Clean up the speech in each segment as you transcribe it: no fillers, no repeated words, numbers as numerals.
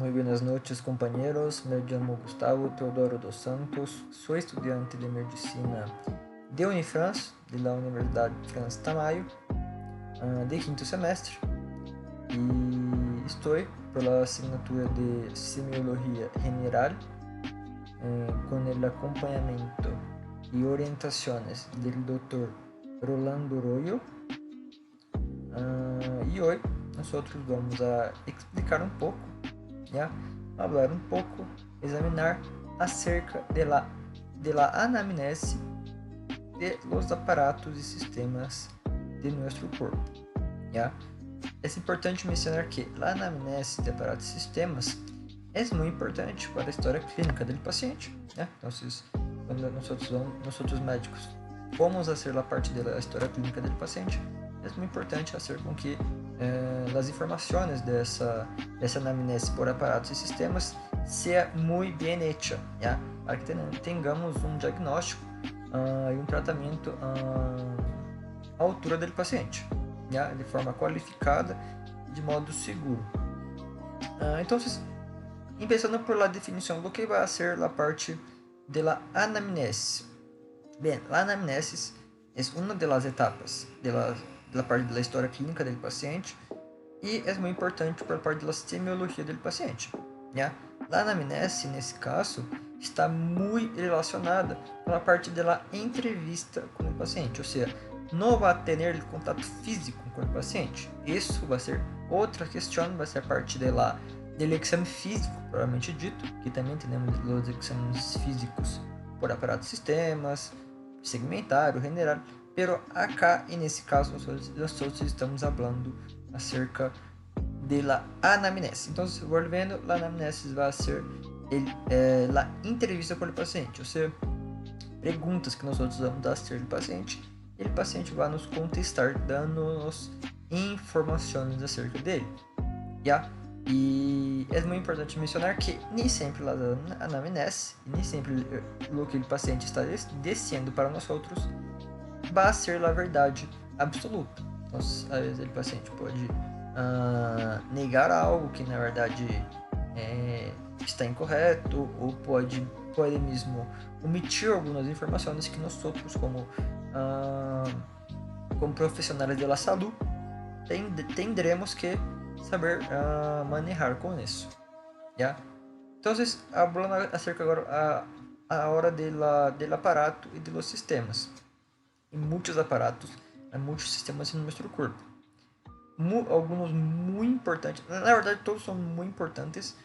Muy buenas noches, compañeros. Me llamo Gustavo Teodoro dos Santos. Soy estudiante de medicina de Unifrance, de la Universidad France Tamayo, de quinto semestre. Y estoy por la asignatura de Semiología General con el acompañamiento y orientaciones del doctor Rolando Royo. Y hoy nosotros vamos a explicar un poco, ¿ya? Hablar un poco, examinar acerca de la anamnese de los aparatos y sistemas de nuestro cuerpo, ¿ya? Es importante mencionar que la anamnese de aparatos y sistemas es muy importante para la historia clínica del paciente, ¿ya? Entonces, cuando nosotros médicos vamos a hacer la parte de la historia clínica del paciente, es muy importante hacer com que las informaciones de esa anamnese por aparatos y sistemas sea muy bien hecha, ¿ya? Para que tengamos un diagnóstico y un tratamiento à altura del paciente, ¿ya? De forma qualificada e de modo seguro. Entonces, empezando por la definición do que vai ser a parte de la anamnese. Bem, la anamnese é uma das etapas da parte da história clínica do paciente e é muito importante para a parte da semiologia do paciente. Né? A anamnese, nesse caso, está muito relacionada com a parte da entrevista com o paciente, ou seja, não vai ter contato físico com o paciente. Isso vai ser outra questão, vai ser a parte do exame físico, provavelmente dito, que também temos os exames físicos por aparatos sistemas, segmentário, general, pero acá, e nesse caso, nós estamos falando acerca da anamnese. Então, volvendo, a anamnese vai ser a entrevista com o paciente, ou seja, perguntas que nós vamos fazer ao paciente, e o paciente vai nos contestar, dando-nos informações acerca dele. Yeah? E é muito importante mencionar que nem sempre a anamnese, nem sempre o que o paciente está dizendo para nós outros vai ser a verdade absoluta. Então, às vezes o paciente pode negar algo que na verdade está incorreto, ou pode mesmo omitir algumas informações que nós outros, como profissionais da saúde, tendremos que saber manejar com isso, ¿ya? Entonces, hablando acerca agora a hora del aparato e de los sistemas. Em muitos aparatos, há muitos sistemas no nosso corpo. Alguns muito importantes, na verdade todos são muito importantes,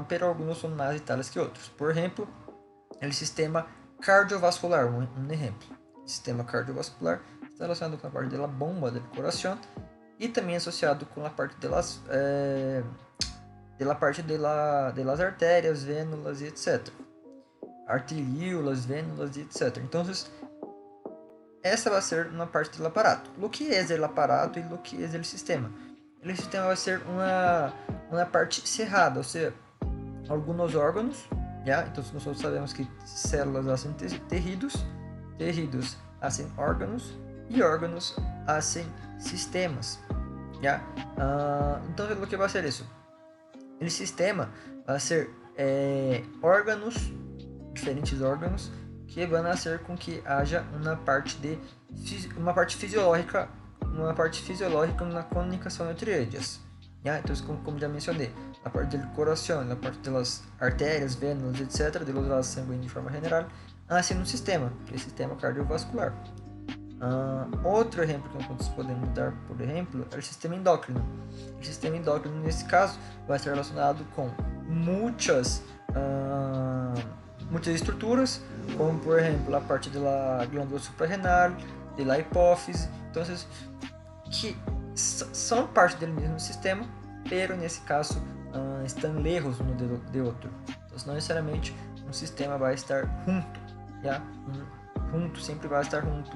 pero alguns são mais vitais que outros. Por exemplo, o sistema cardiovascular, um exemplo. O sistema cardiovascular está relacionado com a parte da bomba do coração e também associado com a parte das artérias, vênulas e etc. Arteríolas, vênulas e etc. Então, essa vai ser uma parte do aparato. O que é o aparato e o que é o sistema? O sistema vai ser uma parte cerrada, ou seja, alguns órgãos, já? Então nós sabemos que células fazem tecidos, tecidos fazem órgãos e órgãos fazem sistemas, já? Então o que vai ser isso? O sistema vai ser órgãos, diferentes órgãos, que vão fazer com que haja uma parte fisiológica na comunicação entre eles. Yeah? Então, como já mencionei, a parte do coração, a parte das artérias, vênulas, etc., dos vasos sanguíneos de forma general, assim no sistema, que é o sistema cardiovascular. Outro exemplo que nós podemos dar, por exemplo, é o sistema endócrino. O sistema endócrino, nesse caso, vai estar relacionado com muitas estruturas, como por exemplo a parte da glândula suprarrenal, da hipófise, então que são parte do mesmo sistema, pero nesse caso estão lejos um do outro. Então não necessariamente um sistema vai estar junto, já? Junto sempre vai estar junto,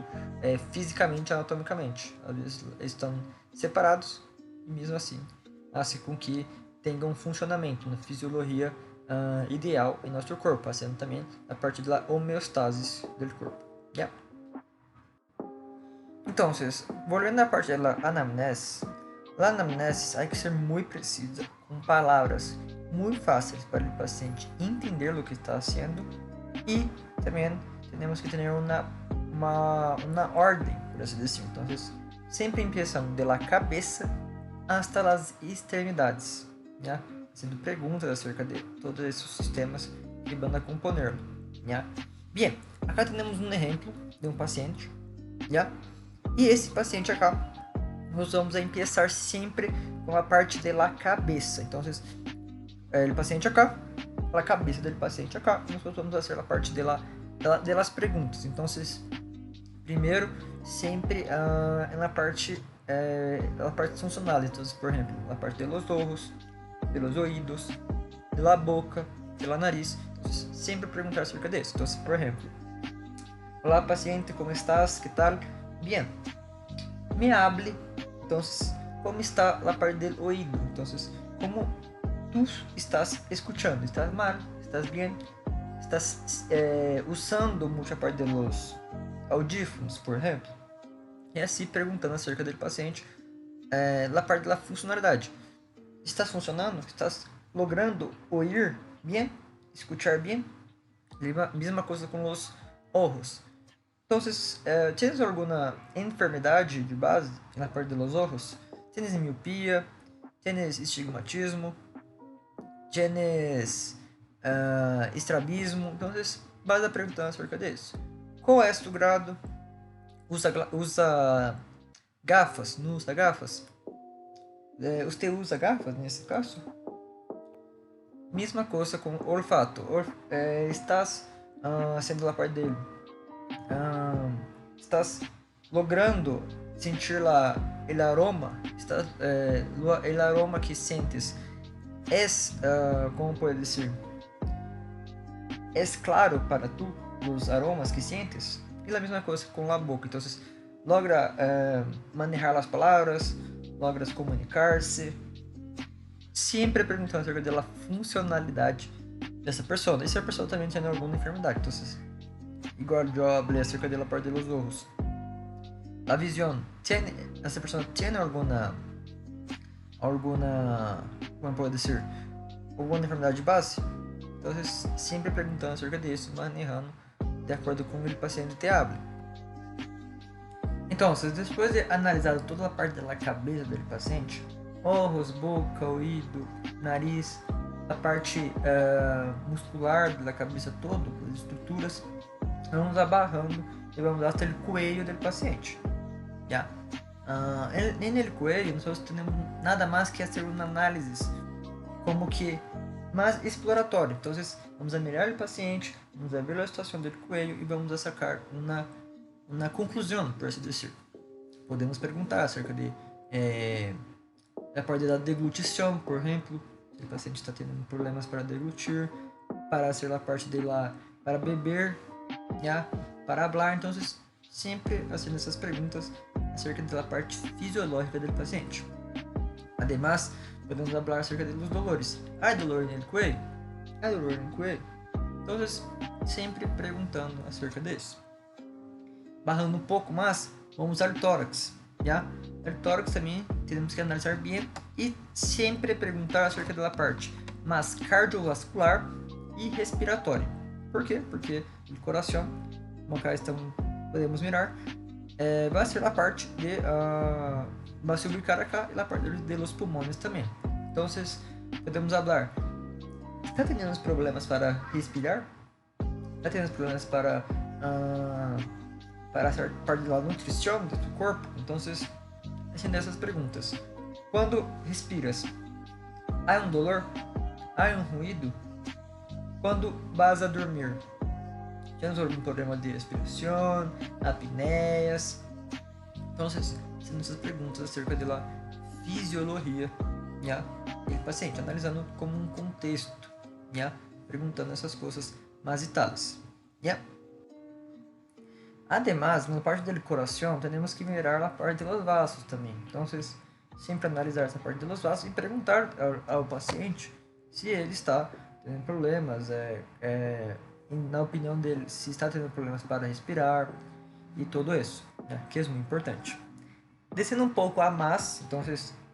fisicamente, anatomicamente. Às vezes estão separados e mesmo assim com que tenham um funcionamento na fisiologia ideal em nosso corpo, passando também a parte da homeostase do corpo. Yeah? Então, voltando à parte da anamnese, a anamnese hay que ser muito precisa com palavras muito fáceis para o paciente entender o que está haciendo e também temos que ter uma ordem, por assim dizer. Então, sempre começando de la cabeça hasta las extremidades, né? Sendo perguntas acerca de todos esses sistemas que vão a componerlo, né? Bem, acá temos um exemplo de um paciente, né? E esse paciente acá, nós vamos a começar sempre com a parte de la cabeça. Então, o paciente acá, a cabeça do paciente acá, nós vamos fazer a parte de las perguntas. Então, primeiro, sempre na parte funcional. Então, por exemplo, na parte de los ojos, de los oídos, de la boca, de la nariz. Então, sempre perguntar acerca disso. Então, por exemplo, olá paciente, como estás? Que tal? Bien. Me hable. Então, como está a parte do oído? Então, como tu estás escuchando? ¿Estás mal? ¿Estás bien? ¿Estás usando mucha parte de los audífonos, por exemplo? E assim perguntando acerca do paciente a parte da funcionalidade. ¿Estás funcionando? ¿Estás logrando oír bien? ¿Escuchar bien? Mesma coisa com os ojos. Então, ¿tienes alguma enfermidade de base na parte dos ojos? ¿Tienes miopia? ¿Tienes estigmatismo? ¿Tienes estrabismo? Então, vas a perguntar acerca disso. Qual é tu grado? Usa gafas? Não usa gafas? Você usa gafas nesse caso? Mesma coisa com olfato. Estás sendo a parte dele. Estás logrando sentir o aroma? O aroma que sentes como pode dizer? É claro para tu os aromas que sientes? E a mesma coisa com a boca. Então, logra manejar as palavras, logras comunicar-se. Sempre perguntando acerca da funcionalidade dessa pessoa. E se a pessoa também tem alguma enfermidade. Então, igual eu falei acerca da parte dos olhos. A visão. Essa pessoa tem alguma como pode dizer? Alguma enfermidade de base? Então, sempre perguntando acerca disso, manejando de acordo com o paciente te habla. Então, depois de analisar toda a parte da cabeça do paciente, olhos, boca, ouvido, nariz, a parte muscular da cabeça toda, as estruturas, vamos abarrando e vamos até o coelho do paciente. Já. No coelho, nós temos nada mais que fazer uma análise como que mais exploratório. Então, vamos a mirar o paciente, vamos a ver a situação do coelho e vamos a sacar uma conclusão, por assim dizer. Podemos perguntar acerca de a parte da deglutição, por exemplo, se o paciente está tendo problemas para deglutir, para ser a parte de lá, para beber, já, para falar. Então, sempre fazendo essas perguntas acerca da parte fisiológica do paciente. Ademais, podemos falar acerca dos dolores. Há dolor no coelho? Há dolor no coelho? Então, sempre perguntando acerca disso. Barrando um pouco mais, vamos ao tórax. Já? O tórax também temos que analisar bem e sempre perguntar acerca da parte mais cardiovascular e respiratória. Por quê? Porque o coração, como cá podemos mirar, vai ser a parte de vai se ubicar acá e a parte de los pulmões também. Então, podemos falar, está tendo problemas para respirar? Está tendo problemas para a parte da nutrição do teu corpo? Então, fazendo essas perguntas. Quando respiras, há um dolor? Há um ruído? Quando vas a dormir, tens algum problema de respiração, apneias? Então, sendo essas perguntas acerca da fisiologia do paciente, analisando como um contexto, perguntando essas coisas mais e tales. Además, na parte do coração, temos que mirar a parte dos vasos também. Então, sempre analisar essa parte dos vasos e perguntar ao paciente se ele está tendo problemas, na opinião dele, se está tendo problemas para respirar e tudo isso, que é muito importante. Descendo um pouco a mais, então,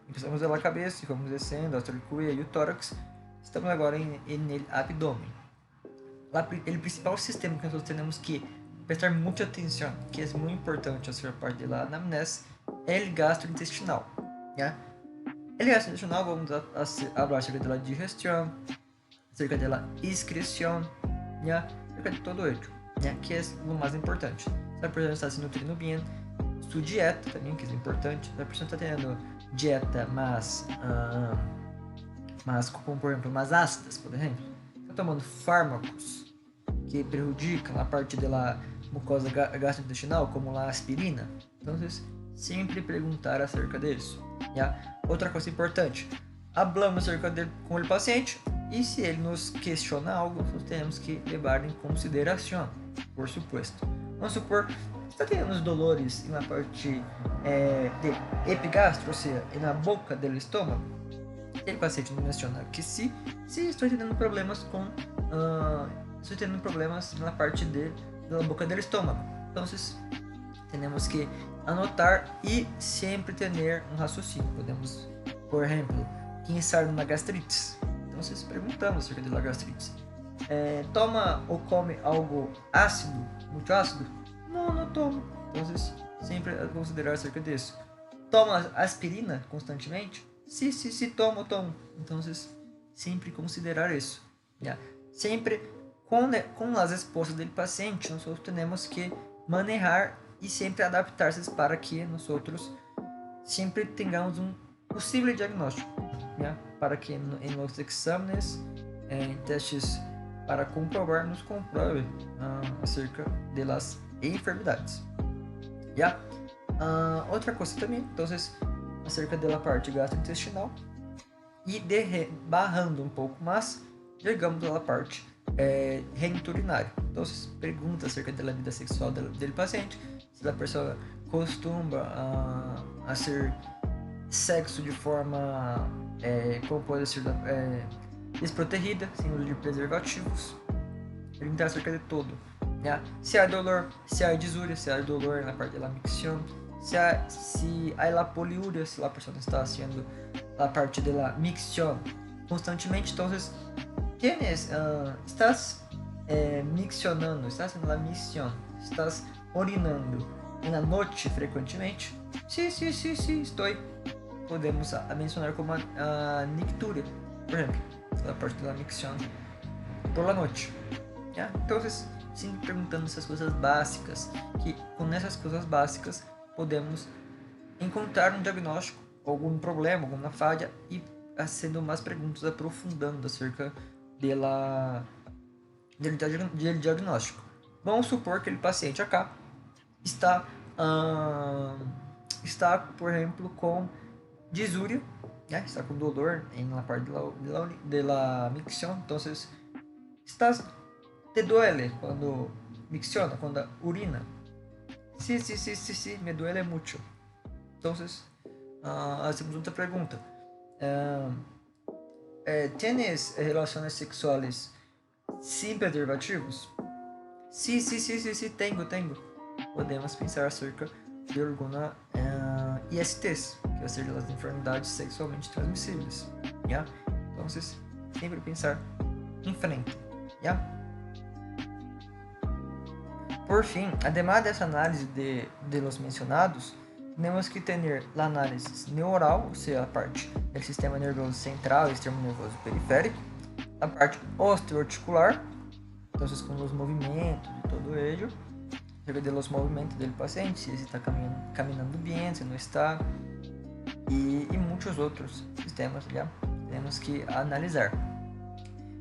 começamos pela cabeça e vamos descendo até o coelho e o tórax. Estamos agora en el abdomen. El principal sistema que nosotros tenemos que prestar mucha atención, que es muy importante hacer parte de la anamnese, es el gastrointestinal. ¿Ya? El gastrointestinal vamos a hablar acerca de la digestión, acerca de la excreción, ¿ya? Acerca de todo ello, ¿ya? Que es lo más importante. Se a persona está se nutrindo bien, su dieta também, que é importante. Se a pessoa está tendo dieta mais, como por exemplo, mais ácidas, por exemplo, está tomando fármacos que prejudicam a parte da mucosa gastrointestinal, como a aspirina, então sempre perguntar acerca disso. Já? Outra coisa importante, hablamos acerca dele com o paciente e se ele nos questiona algo, nós temos que levar em consideração, por supuesto. Vamos supor, está tendo dolores na parte de epigastro, ou seja, na boca do estômago. O paciente nos menciona que se estou tendo problemas com estou tendo problemas na parte da boca do estômago. Então, temos que anotar e sempre ter um raciocínio. Podemos, por exemplo, pensar numa gastrite. Então, perguntamos acerca da gastrite. Toma ou come algo ácido, muito ácido? Não tomo. Então, sempre considerar acerca disso. Toma aspirina constantemente? Se tomo. Então, sempre considerar isso. Yeah. Sempre com as respostas do paciente, nós temos que manejar e sempre adaptar-se para que nós sempre tenhamos um possível diagnóstico, yeah? Para que em nossos exames, em testes para comprovar, nos comprove acerca das enfermidades. Yeah? Outra coisa também, então, acerca da parte gastrointestinal e barrando um pouco mais, chegamos à parte geniturinária. Então, pergunta acerca da vida sexual do paciente, se a pessoa costuma a ser sexo de forma, como pode ser, desprotegida, sem uso de preservativos. Perguntar acerca de tudo. Yeah? Se há dolor, se há disúria, se há dolor na parte da micção, se há poliúria, se a pessoa está haciendo a parte da micção constantemente. Então, estás miccionando, estás haciendo la micción, estás orinando na noite frequentemente? Sim, estou. Podemos mencionar como a nictúria, por exemplo, a parte da micção por la noite. Yeah? Então, sempre perguntando essas coisas básicas, que com essas coisas básicas podemos encontrar um diagnóstico, algum problema, alguma falha e fazendo mais perguntas, aprofundando acerca do diagnóstico. Vamos supor que o paciente acá está, por exemplo, com disúria, né? Está com dolor na parte da micção. Então, te duele quando micciona, quando urina? Sí, me duele mucho. Entonces, hacemos otra pregunta. ¿Tienes relaciones sexuales sin preservativos? Sí, tengo. Podemos pensar acerca de alguma ISTs, que vai ser das enfermidades sexualmente transmissíveis. Yeah? Então, sempre pensar em frente. Yeah? Por fim, además dessa análise de los mencionados, temos que ter a análise neural, ou seja, a parte do sistema nervoso central e sistema nervoso periférico, a parte osteoarticular, então com os movimentos de todo ello, acerca de los movimentos do paciente, se está caminhando bem, se não está, e muitos outros sistemas já temos que analisar.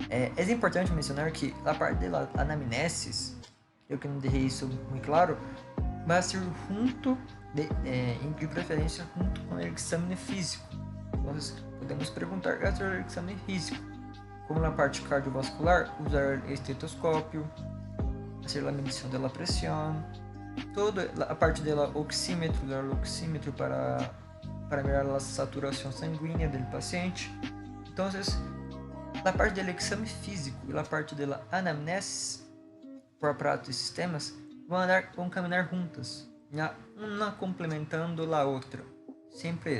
É importante mencionar que a parte da anamnese, eu que não deixei isso muito claro, vai ser junto, de preferência, junto com o exame físico. Então, podemos perguntar sobre o exame físico, como na parte cardiovascular, usar estetoscópio, fazer a medição da pressão, toda a parte do oxímetro, para ver a saturação sanguínea do paciente. Então, a parte do exame físico e a parte da anamnese, por pratos e sistemas, vão caminhar juntas, uma complementando a outra. Sempre isso.